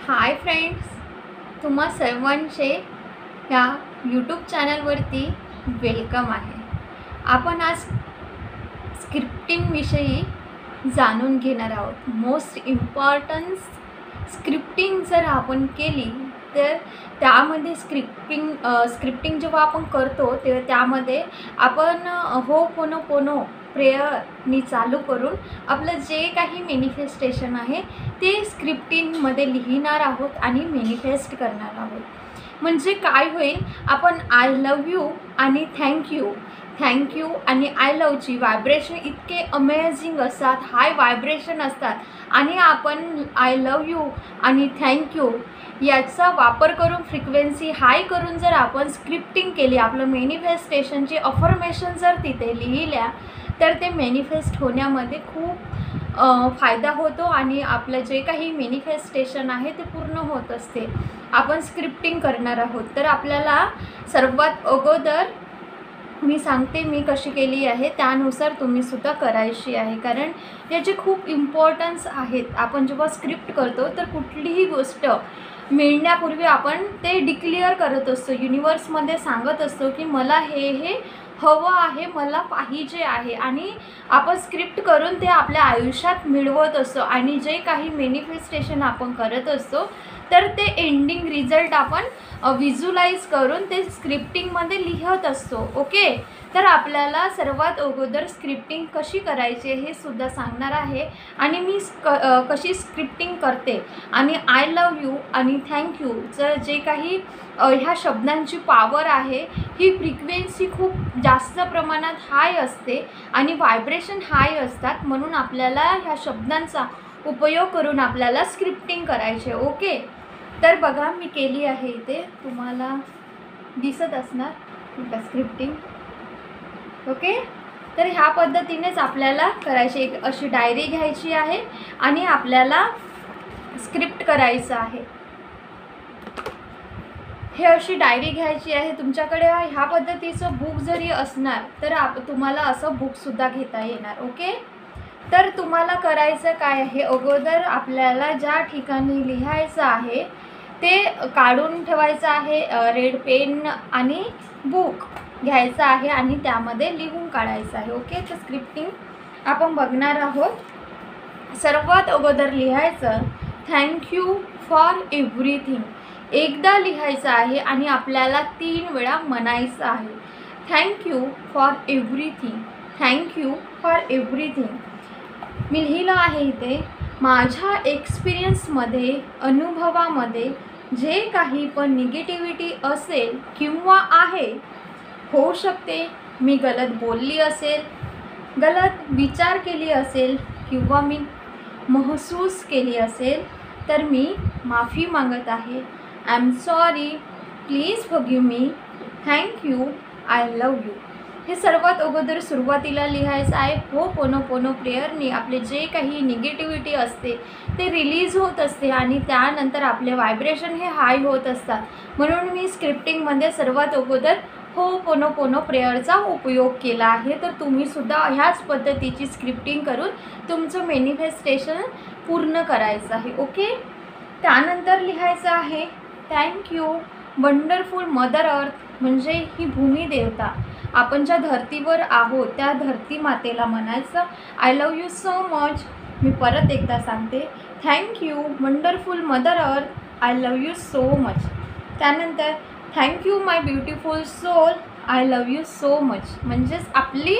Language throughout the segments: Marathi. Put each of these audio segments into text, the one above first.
हाय फ्रेंड्स, तुम्हा सर्वांचे ह्या यूट्यूब चॅनलवरती वेलकम आहे. आपण आज स्क्रिप्टिंगविषयी जाणून घेणार आहोत. मोस्ट इम्पॉर्टंट स्क्रिप्टिंग जर आपण केली तर त्यामध्ये स्क्रिप्टिंग जेव्हा आपण करतो तेव्हा त्यामध्ये आपण होपोनोपोनो प्रेयरनी चालू करून आपलं जे काही मॅनिफेस्टेशन आहे ते स्क्रिप्टिंगमध्ये लिहिणार आहोत आणि मॅनिफेस्ट करणार आहोत. म्हणजे काय होईल, आपण आय लव यू आणि थँक्यू आणि आय लवची व्हायब्रेशन इतके अमेझिंग असतात, हाय व्हायब्रेशन असतात. आणि आपण आय लव यू आणि थँक्यू याचा वापर करून फ्रिक्वेन्सी हाय करून जर आपण स्क्रिप्टिंग केली, आपलं मॅनिफेस्टेशनचे अफर्मेशन जर तिथे लिहिल्या तर ते मॅनिफेस्ट होण्यामध्ये खूप फायदा होतो आणि आपलं जे काही मॅनिफेस्टेशन आहे ते पूर्ण होत असते. आपण स्क्रिप्टिंग करणार आहोत तर आपल्याला सर्वात अगोदर मी सांगते मी कशी केली आहे, त्यानुसार तुम्हीसुद्धा करायची आहे. कारण याचे खूप इम्पॉर्टन्स आहेत. आपण जेव्हा स्क्रिप्ट करतो तर कुठलीही गोष्ट मिळण्यापूर्वी आपण ते डिक्लेअर करत असतो, युनिवर्समध्ये सांगत असतो की मला हे हवं आहे, मला पाहिजे आहे. आणि आपण स्क्रिप्ट करून ते आपल्या आयुष्यात मिळवत असतो. आणि जे काही मॅनिफेस्टेशन आपण करत असतो तर ते एंडिंग रिझल्ट आपण व्हिज्युलाइज करून ते स्क्रिप्टिंगमध्ये लिहत असतो. ओके, तर आपल्याला सर्वात अगोदर स्क्रिप्टिंग कशी करायची हे सुद्धा सांगणार आहे. आणि मी कशी स्क्रिप्टिंग करते आणि आय लव यू आणि थँक्यू जर जे काही ह्या शब्दांची पॉवर आहे, ही फ्रिक्वेन्सी खूप जास्त प्रमाणात हाय असते आणि व्हायब्रेशन हाय असतात. म्हणून आपल्याला ह्या शब्दांचा उपयोग करून आपल्याला स्क्रिप्टिंग करायचे. ओके, तर बघा मी केली आहे, इथे तुम्हाला दिसत असणार स्क्रिप्टिंग. ओके, तर ह्या पद्धतीनेच आपल्याला करायची. एक अशी डायरी घ्यायची आहे आणि आपल्याला स्क्रिप्ट करायचं आहे. हे अशी डायरी घ्यायची आहे. तुमच्याकडे ह्या पद्धतीचं बुक जरी असणार तर तुम्हाला असं बुकसुद्धा घेता येणार. ओके, तर तुम्हाला करायचं काय आहे, अगोदर आपल्याला ज्या ठिकाणी लिहायचं आहे ते काढून ठेवायचं आहे. रेड पेन आणि बुक घ्यायचं आहे आणि त्यामध्ये लिहून काढायचं आहे. ओके, तर स्क्रिप्टिंग आपण बघणार आहोत. सर्वात अगोदर लिहायचं थँक्यू फॉर एव्हरीथिंग. एकदा लिहायचं आहे आणि आपल्याला 3 वेळा म्हणायचं आहे thank you for everything, thank you for everything. मी लिहिलं आहे इथे, माझ्या एक्सपिरियन्समध्ये, अनुभवामध्ये जे काही पण निगेटिव्हिटी असेल किंवा आहे, होऊ शकते मी गलत बोलली असेल, गलत विचार केली असेल किंवा मी महसूस केली असेल तर मी माफी मागत आहे. I am sorry, please forgive me, thank you, I love you. हे सर्वात अगोदर सुरुवातीला लिहायचं आहे. होपोनोपोनो प्रेयरनी आपले जे काही निगेटिव्हिटी असते ते रिलीज होत असते आणि त्यानंतर आपले व्हायब्रेशन हे हाय होत असतात. म्हणून मी स्क्रिप्टिंगमध्ये सर्वात अगोदर होपोनोपोनो प्रेयरचा उपयोग केला आहे. तर तुम्हीसुद्धा ह्याच पद्धतीची स्क्रिप्टिंग करून तुमचं मॅनिफेस्टेशन पूर्ण करायचं आहे. ओके, त्यानंतर लिहायचं आहे थँक्यू वंडरफुल मदर अर्थ, म्हणजे ही भूमी देवता, आपण ज्या धर्तीवर आहोत त्या धरती मातेला म्हणायचं I love you so much. मी परत एकदा सांगते thank you wonderful mother earth, I love you so much. त्यानंतर thank you my beautiful soul, I love you so much, म्हणजेच आपली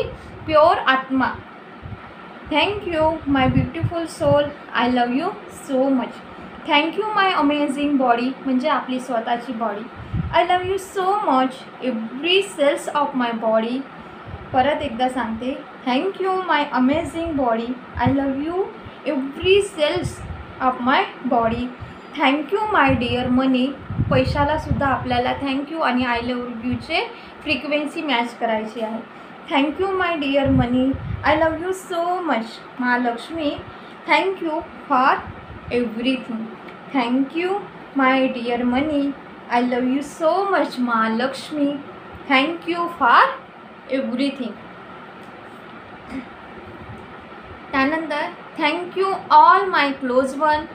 प्युअर आत्मा. Thank you my beautiful soul, I love you so much. Thank you my amazing body, म्हणजे आपली स्वतःची body, I love you so much every cells of my body. परत एकदा सांगते thank you my amazing body, I love you every cells of my body. Thank you my dear money, पैशालासुद्धा आपल्याला थँक्यू आणि आय लव यूचे फ्रिक्वेन्सी मॅच करायची आहे. Thank you my dear money, I love you so much. Mahalakshmi, thank you for everything. Thank you my dear money, I love you so much Mahalakshmi, thank you for everything. त्यानंतर thank you all my close one,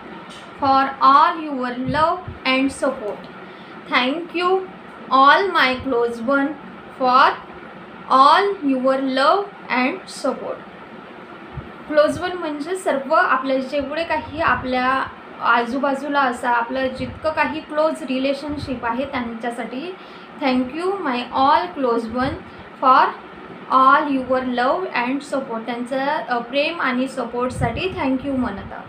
for all your love and support. Thank you all my close one for all your love and support. Close one म्हणजे सर्व आपल्या जेवढे काही आपल्या आजूबाजूला असं आपलं जितकं काही क्लोज रिलेशनशिप आहे त्यांच्यासाठी thank you my all close one for all your love and support. त्यांचं प्रेम आणि सपोर्टसाठी थँक्यू म्हणत आहोत.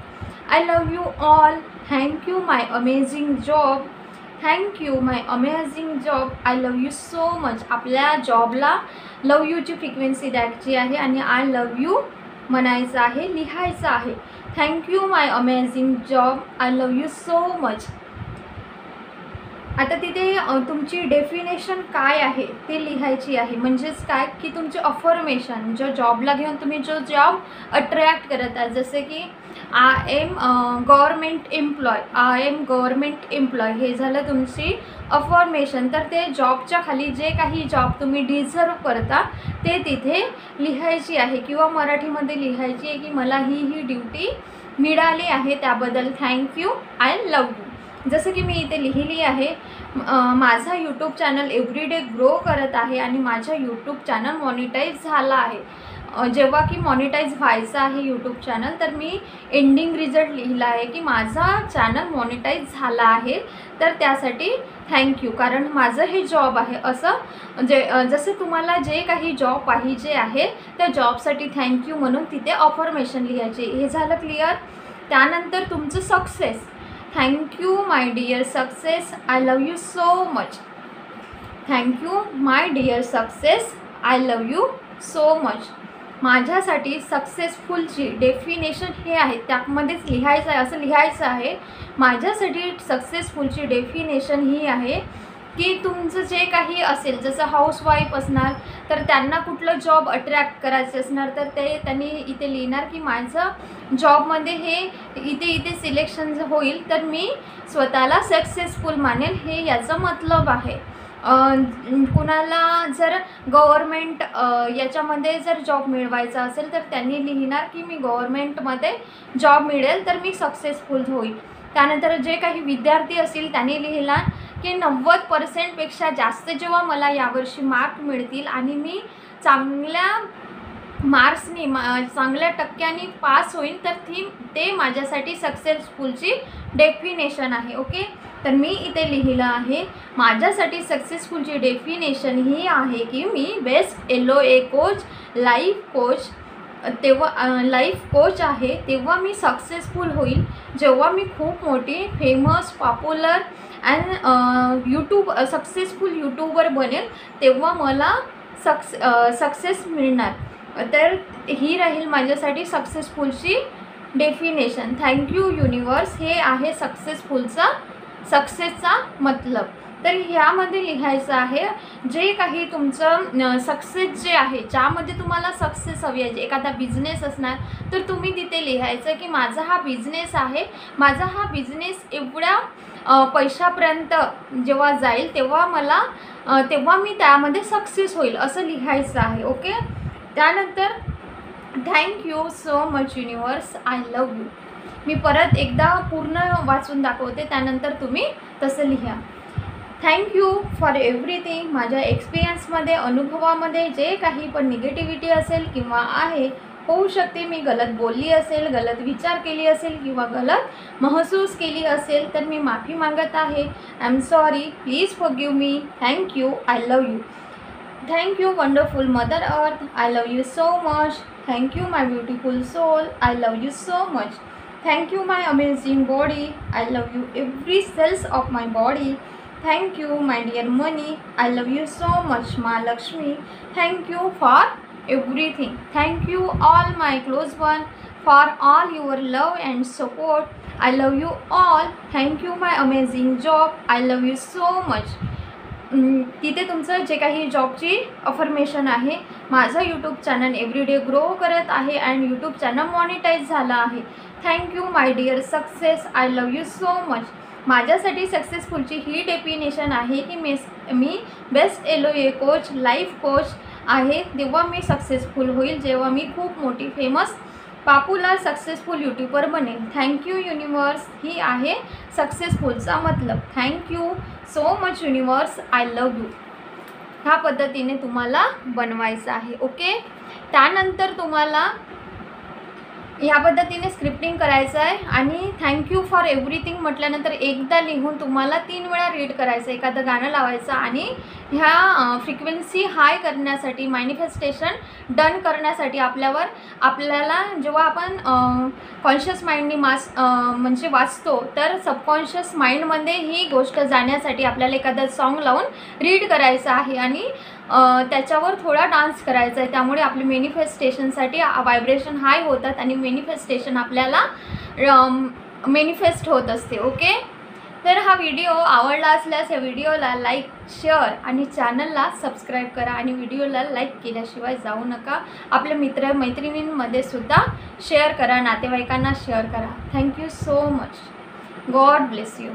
I love you all. Thank you my amazing job. Thank you my amazing job. I love you so much. आपल्या जॉबला लव यूची फ्रिक्वेन्सी द्यायची आहे आणि आय लव यू म्हणायचं आहे, लिहायचं आहे. Thank you my amazing job. I love you so much. आता तिथे तुमची डेफिनेशन काय आहे ते लिहायची आहे. म्हणजेच काय की तुमचे अफर्मेशन जो जॉबला घेऊन तुम्ही जो जॉब अट्रॅक्ट करत आहे, जसे की I am government employee, I am government employee, हे झालं तुमची अफर्मेशन. तर ते जॉबच्या खाली जे काही जॉब तुम्ही डिझर्व करता ते तिथे लिहायची आहे किंवा मराठीमध्ये लिहायची आहे की मला ही ड्युटी मिळाली आहे त्याबद्दल थँक्यू, आय लव यू. जसं की मी इथे लिहिली आहे, माझा यूट्यूब चॅनल एव्हरीडे ग्रो करत आहे आणि माझा यूट्यूब चॅनल मॉनिटाईज झाला आहे. जेव्हा की मॉनिटाईज व्हायचं आहे यूट्यूब चॅनल तर मी एंडिंग रिझल्ट लिहिला आहे की माझा चॅनल मॉनिटाईज झाला आहे, तर त्यासाठी थँक्यू, कारण माझं हे जॉब आहे. असं जसं तुम्हाला जे काही जॉब पाहिजे आहे त्या जॉबसाठी थँक्यू म्हणून तिथे अफर्मेशन लिहायचे. हे झालं क्लिअर. त्यानंतर तुमचं success. Thank you my dear success. I love you so much. Thank you my dear success. I love you so much. माझ्यासाठी सक्सेसफुलची डेफिनेशन हे आहे, त्यामध्येच लिहायचं आहे, असं लिहायचं आहे. माझ्यासाठी सक्सेसफुलची डेफिनेशन ही आहे की तुमचं जे काही असेल, जसं हाऊसवाईफ असणार तर त्यांना कुठलं जॉब अट्रॅक्ट करायचं असणार तर ते त्यांनी इथे लिहिणार की माझं जॉबमध्ये हे इथे सिलेक्शन होईल तर मी स्वतःला सक्सेसफुल मानेल, हे याचं मतलब आहे. कुणाला जर गव्हर्मेंट याच्यामध्ये जर जॉब मिळवायचा असेल तर त्यांनी लिहिणार की मी गव्हर्मेंटमध्ये जॉब मिळेल तर मी सक्सेसफुल होईल. त्यानंतर जे काही विद्यार्थी असतील त्यांनी लिहिला की 90% जास्त जेव्हा मला यावर्षी मार्क मिळतील आणि मी चांगल्या मार्क्सनी चांगल्या टक्क्यांनी पास होईल तर ते माझ्यासाठी सक्सेसफुलची डेफिनेशन आहे. ओके, तर मी इथे लिहिलं आहे माझ्यासाठी सक्सेसफुलची डेफिनेशन ही आहे की मी best LOA coach, life coach, तेव्हा लाईफ कोच आहे तेव्हा मी सक्सेसफुल होईल जेव्हा मी खूप मोठी famous popular and successful YouTuber बनेल तेव्हा मला सक्सेस मिळणार. तर ही राहील माझ्यासाठी सक्सेसफुलची डेफिनेशन. Thank you universe. हे आहे सक्सेसचा मतलब. तर ह्यामध्ये लिहायचं आहे जे काही तुमचं सक्सेस जे आहे, ज्यामध्ये तुम्हाला सक्सेस हवी आहे. एखादा बिझनेस असणार तर तुम्ही तिथे लिहायचं की माझा हा बिझनेस आहे, माझा हा बिझनेस एवढ्या पैशापर्यंत जेव्हा जाईल तेव्हा मी त्यामध्ये सक्सेस होईल असं लिहायचं आहे. ओके, त्यानंतर thank you so much universe. I love you. मी परत एकदा पूर्ण वाचून दाखवते, त्यानंतर तुम्ही तसं लिहा. Thank you for everything. माझ्या एक्सपिरियन्समध्ये, अनुभवामध्ये जे काही पण निगेटिव्हिटी असेल किंवा आहे, होऊ शकते मी गलत बोलली असेल, गलत विचार केली असेल किंवा गलत महसूस केली असेल तर मी माफी मागत आहे. I am sorry. Please forgive me. Thank you. I love you. Thank you wonderful mother earth. I love you so much. Thank you my beautiful soul. I love you so much. Thank you my amazing body. I love you every cells of my body. Thank you my dear money. I love you so much Mahalakshmi. Thank you for everything. Thank you all my close one for all your love and support. I love you all. Thank you my amazing job. I love you so much. तिथे तुमचं जे काही जॉबची अफर्मेशन आहे. माझं यूट्यूब चॅनल एव्हरीडे ग्रो करत आहे अँड यूट्यूब चॅनल मॉनिटाईज झाला आहे. Thank you my dear success. I love you so much. माझ्यासाठी सक्सेसफुलची ही डेफिनेशन आहे की मी best LOA coach, life coach आहे तेव्हा मी सक्सेसफुल होईल जेव्हा मी खूप मोठी फेमस पापूला सक्सेसफुल यूट्यूबर बनेल. Thank you universe. ही आहे सक्सेसफुलचा मतलब. Thank you so much universe, I love you. ह्या पद्धतीने तुम्हाला बनवायचं आहे. ओके. त्यानंतर तुम्हाला ह्या पद्धतीने स्क्रिप्टिंग करायचं आहे आणि थँक्यू फॉर एव्हरीथिंग म्हटल्यानंतर एकदा लिहून तुम्हाला 3 वेळा रीड करायचं, एखादं गाणं लावायचं आणि ह्या फ्रिक्वेन्सी हाय करण्यासाठी, मॅनिफेस्टेशन डन करण्यासाठी आपल्याला जेव्हा आपण कॉन्शियस माइंडनी म्हणजे वाचतो तर सबकॉन्शियस माइंडमध्ये ही गोष्ट जाण्यासाठी आपल्याला एखादं सॉन्ग लावून रीड करायचं आहे आणि त्याच्यावर थोडा डान्स करायचा आहे. त्यामुळे आपले मॅनिफेस्टेशनसाठी व्हायब्रेशन हाय होतात आणि मॅनिफेस्टेशन आपल्याला मॅनिफेस्ट होत असते. ओके. तर हा व्हिडिओ आवडला असल्यास या व्हिडिओला लाईक, शेअर आणि चॅनलला सबस्क्राईब करा आणि व्हिडिओला लाईक केल्याशिवाय जाऊ नका. आपल्या मित्रमैत्रिणींमध्ये सुद्धा शेअर करा, नातेवाईकांना शेअर करा. Thank you so much. God bless you.